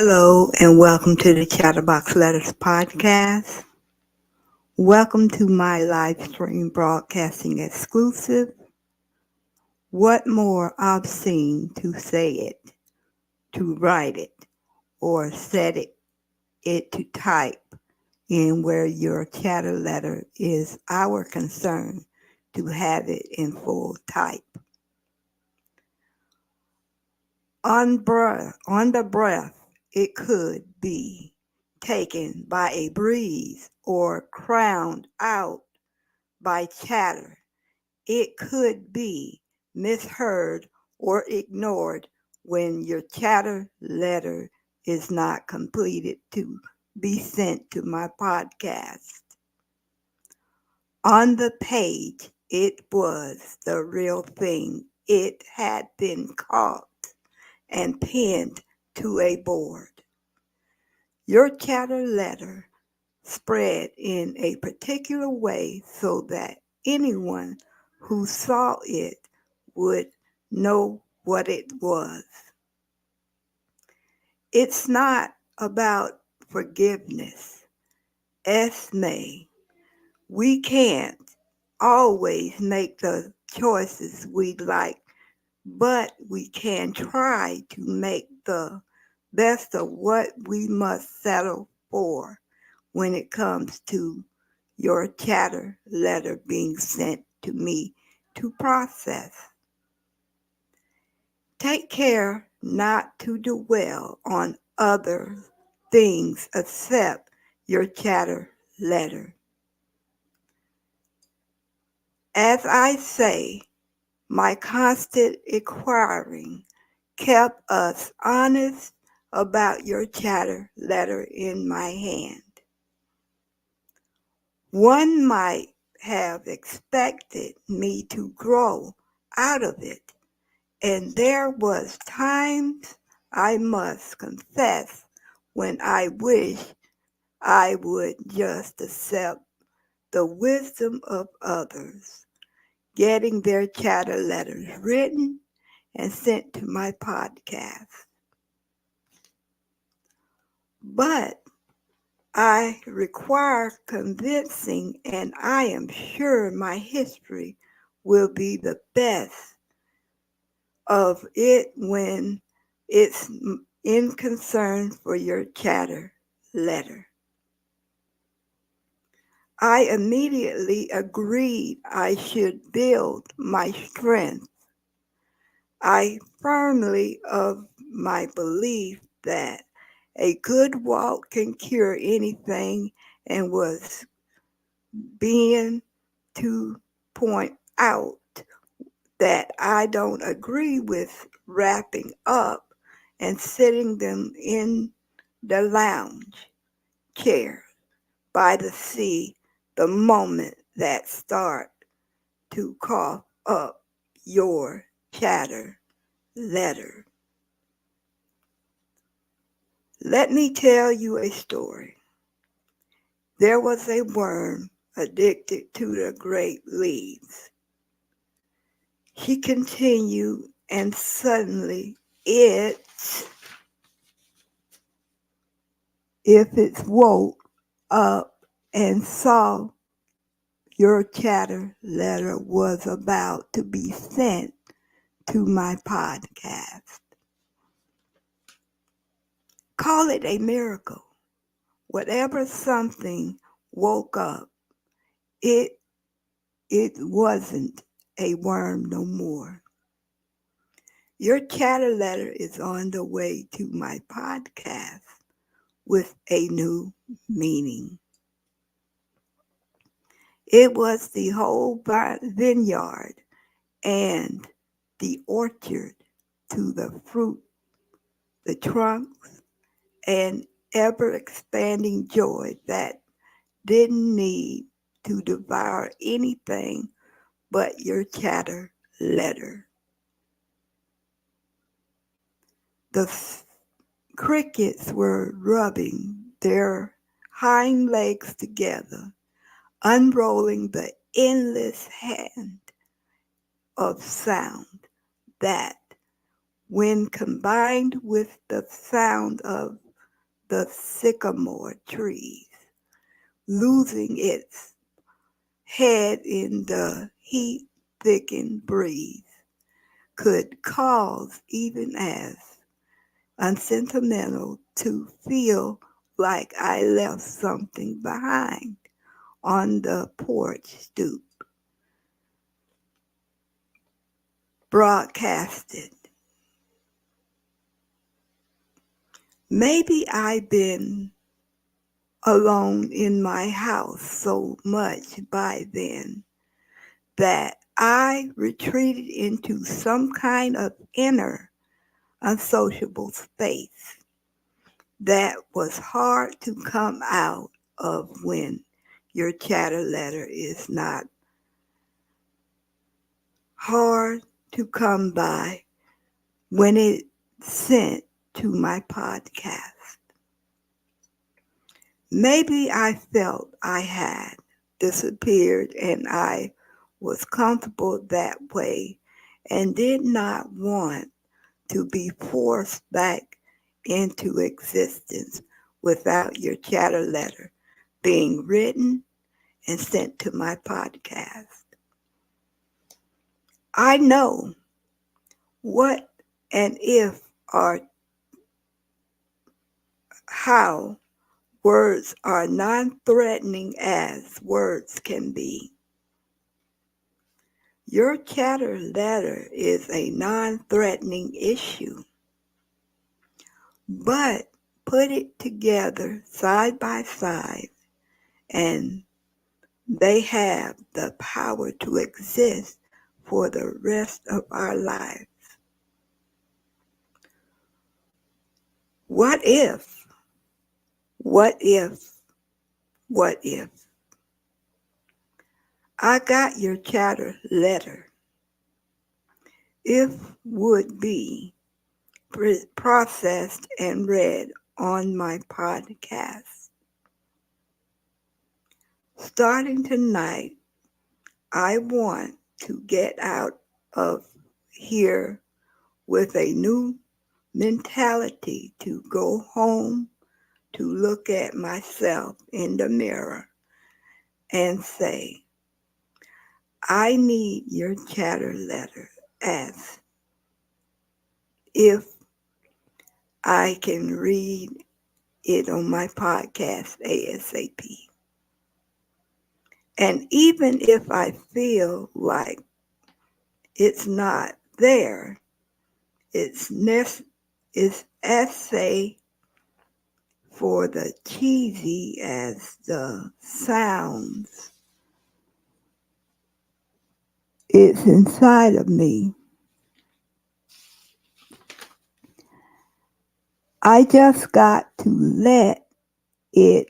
Hello and welcome to the Chatterbox Letters podcast. Welcome to my live stream broadcasting exclusive. What more obscene to say it, to write it, or it to type in where your chatter letter is our concern to have it in full type. On the breath, it could be taken by a breeze or crowned out by chatter. It could be misheard or ignored when your chatter letter is not completed to be sent to my podcast. On the page, it was the real thing. It had been caught and pinned to a board. Your chatter letter spread in a particular way so that anyone who saw it would know what it was. It's not about forgiveness. Esme, we can't always make the choices we like, but we can try to make the best of what we must settle for when it comes to your chatter letter being sent to me to process. Take care not to dwell on other things except your chatter letter. As I say, my constant inquiring kept us honest about your chatter letter in my hand. One might have expected me to grow out of it, and there was times, I must confess, when I wish I would just accept the wisdom of others, getting their chatter letters written and sent to my podcast. But I require convincing, and I am sure my history will be the best of it when it's in concern for your chatter letter. I immediately agreed I should build my strength. I firmly of my belief that a good walk can cure anything and was being to point out that I don't agree with wrapping up and sitting them in the lounge chair by the sea the moment that start to cough up your chatter letter. Let me tell you a story. There was a worm addicted to the great leaves. She continued, and suddenly if it woke up and saw your chatter letter was about to be sent to my podcast. Call it a miracle. Whatever something woke up, it wasn't a worm no more. Your chatter letter is on the way to my podcast with a new meaning. It was the whole vineyard and the orchard to the fruit, the trunks, and ever-expanding joy that didn't need to devour anything but your chatter letter. The crickets were rubbing their hind legs together, unrolling the endless hand of sound that, when combined with the sound of the sycamore trees, losing its head in the heat-thickened breeze, could cause even as unsentimental to feel like I left something behind on the porch stoop. Broadcasted. Maybe I've been alone in my house so much by then that I retreated into some kind of inner unsociable space that was hard to come out of when your chatter letter is not hard to come by when it's sent to my podcast. Maybe I felt I had disappeared and I was comfortable that way and did not want to be forced back into existence without your chatter letter being written and sent to my podcast. I know what and if are how words are non-threatening as words can be. Your chatter letter is a non-threatening issue, but put it together side by side and they have the power to exist for the rest of our lives. What if, what if, what if I got your chatter letter? If would be processed and read on my podcast. Starting tonight, I want to get out of here with a new mentality to go home, to look at myself in the mirror and say, I need your chatter letter as if I can read it on my podcast ASAP. And even if I feel like it's not there, it's essay for the cheesy as the sounds. It's inside of me. I just got to let it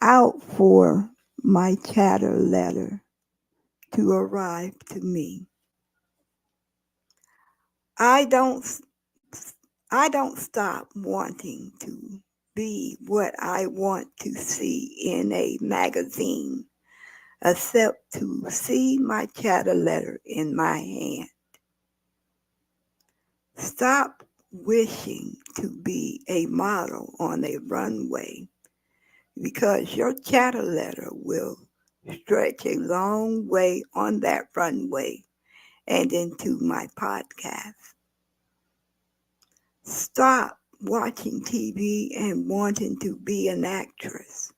out for my chatter letter to arrive to me. I don't stop wanting to be what I want to see in a magazine, except to see my chatter letter in my hand. Stop wishing to be a model on a runway, because your chatter letter will stretch a long way on that runway and into my podcast. Stop watching TV and wanting to be an actress.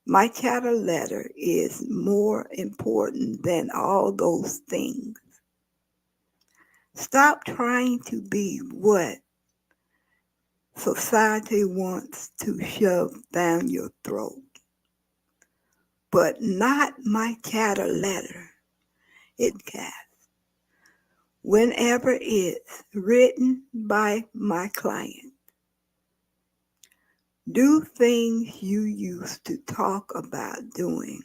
My chatter letter is more important than all those things. Stop trying to be what society wants to shove down your throat. But not my chatter letter. It can. Whenever it's written by my client. Do things you used to talk about doing,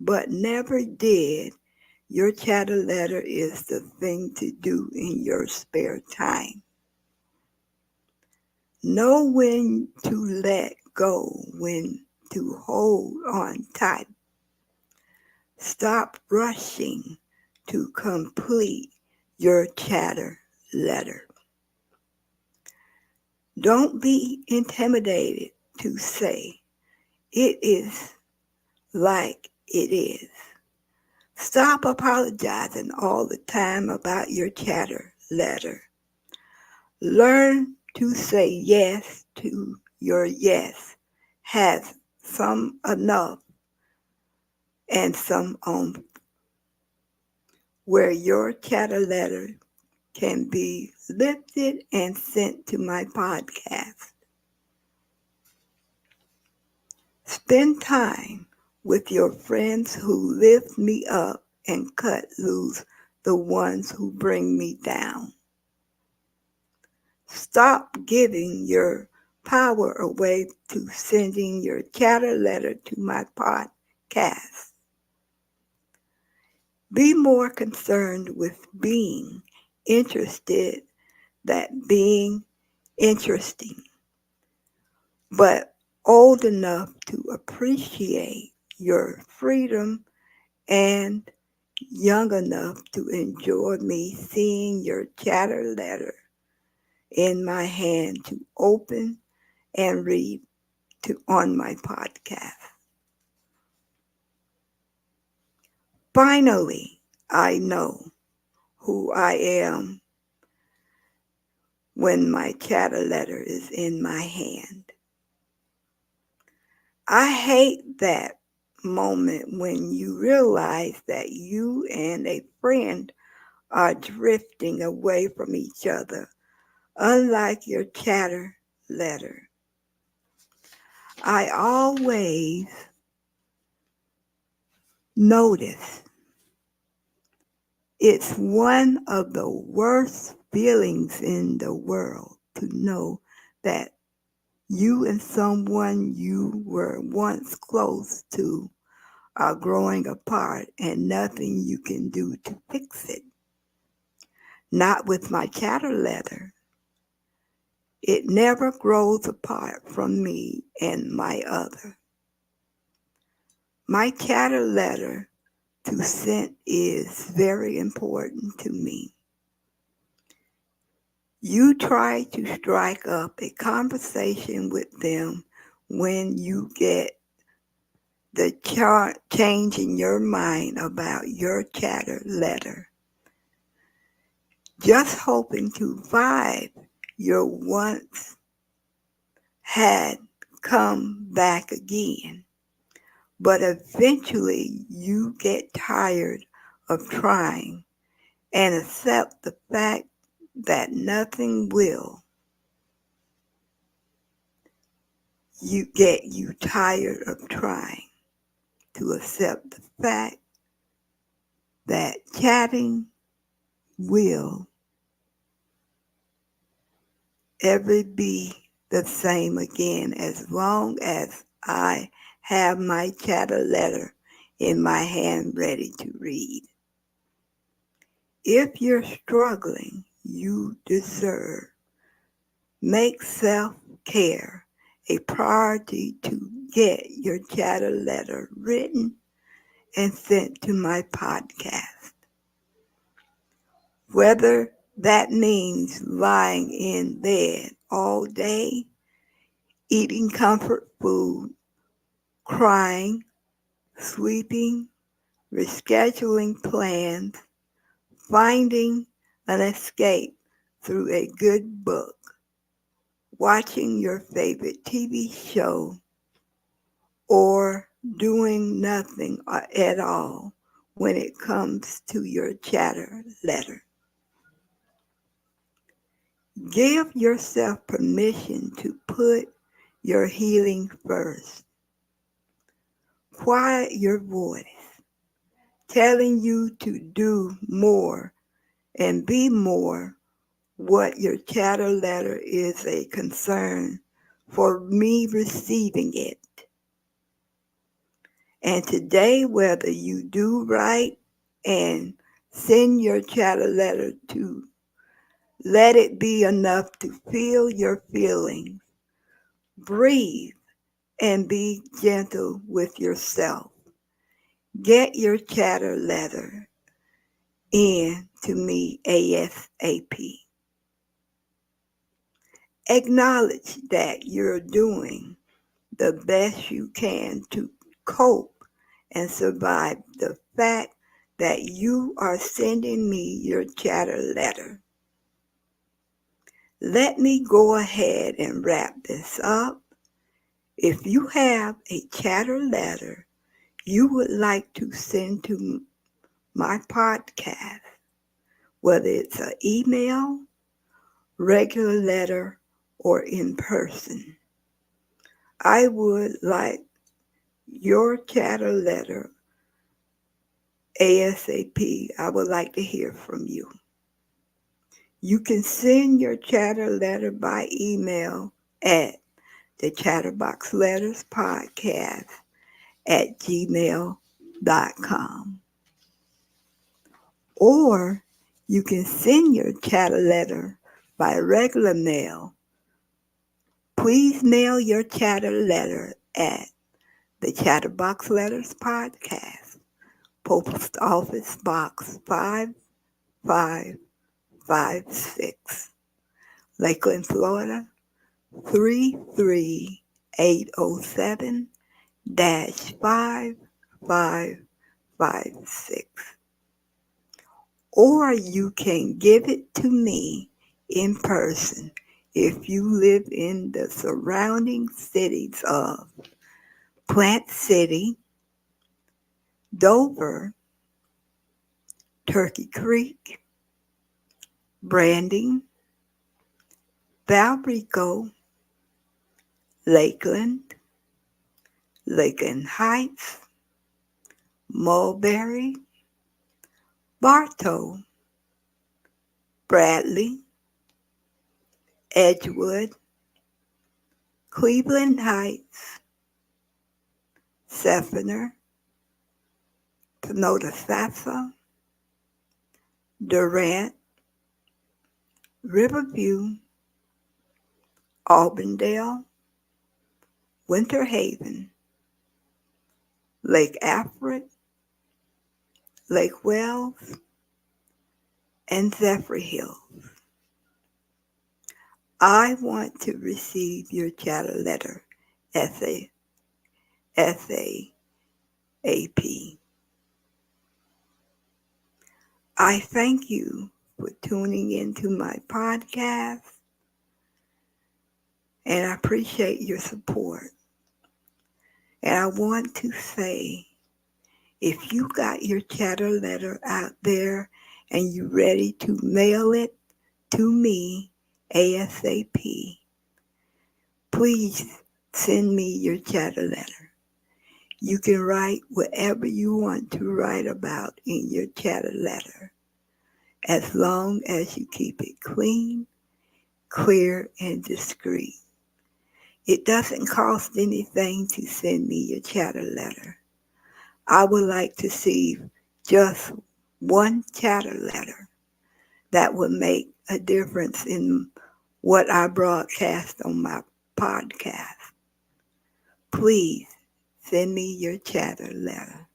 but never did. Your chatter letter is the thing to do in your spare time. Know when to let go, when to hold on tight. Stop rushing to complete your chatter letter. Don't be intimidated to say it is like it is. Stop apologizing all the time about your chatter letter. Learn to say yes to your yes has some enough and some on where your chatter letter can be lifted and sent to my podcast. Spend time with your friends who lift me up and cut loose the ones who bring me down. Stop giving your power away to sending your chatter letter to my podcast. Be more concerned with being interested than being interesting, but old enough to appreciate your freedom and young enough to enjoy me seeing your chatter letter in my hand to open and read on my podcast. Finally, I know who I am when my chatter letter is in my hand. I hate that moment when you realize that you and a friend are drifting away from each other, unlike your chatter letter. I always notice it's one of the worst feelings in the world to know that you and someone you were once close to are growing apart and nothing you can do to fix it. Not with my chatter letter. It never grows apart from me and my other. My chatter letter to send is very important to me. You try to strike up a conversation with them when you get the change in your mind about your chatter letter. Just hoping to vibe your once had come back again. But eventually you get tired of trying and accept the fact that nothing will. You get you tired of trying to accept the fact that chatting will ever be the same again as long as I have my chatter letter in my hand ready to read. If you're struggling, you deserve. Make self-care a priority to get your chatter letter written and sent to my podcast. Whether that means lying in bed all day, eating comfort food, crying, sleeping, rescheduling plans, finding an escape through a good book, watching your favorite TV show, or doing nothing at all when it comes to your chatter letter. Give yourself permission to put your healing first. Quiet your voice, telling you to do more and be more. What your chatter letter is a concern for me receiving it. And today, whether you do right and send your chatter letter to let it be enough to feel your feelings, breathe and be gentle with yourself. Get your chatter letter in to me ASAP. Acknowledge that you're doing the best you can to cope and survive the fact that you are sending me your chatter letter. Let me go ahead and wrap this up. If you have a chatter letter you would like to send to my podcast, whether it's an email, regular letter, or in person, I would like your chatter letter ASAP. I would like to hear from you. You can send your chatter letter by email at the chatterboxletterspodcast@gmail.com. Or you can send your chatter letter by regular mail. Please mail your chatter letter at the Chatterbox Letters Podcast, Post Office Box 5556, Lakeland, Florida 33807-5556. Or you can give it to me in person if you live in the surrounding cities of Plant City, Dover, Turkey Creek, Branding, Valrico, Lakeland, Lakeland Heights, Mulberry, Bartow, Bradley, Edgewood, Cleveland Heights, Seffner, Pinota-Sassa, Durant, Riverview, Auburndale, Winter Haven, Lake Alfred, Lake Wells, and Zephyr Hills. I want to receive your chatter letter SAP. I thank you for tuning into my podcast, and I appreciate your support. And I want to say, if you got your chatter letter out there and you're ready to mail it to me ASAP, please send me your chatter letter. You can write whatever you want to write about in your chatter letter, as long as you keep it clean, clear, and discreet. It doesn't cost anything to send me your chatter letter. I would like to see just one chatter letter that would make a difference in what I broadcast on my podcast. Please send me your chatter letter.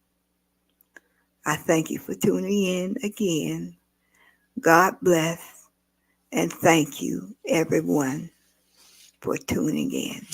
I thank you for tuning in again. God bless, and thank you, everyone, for tuning in.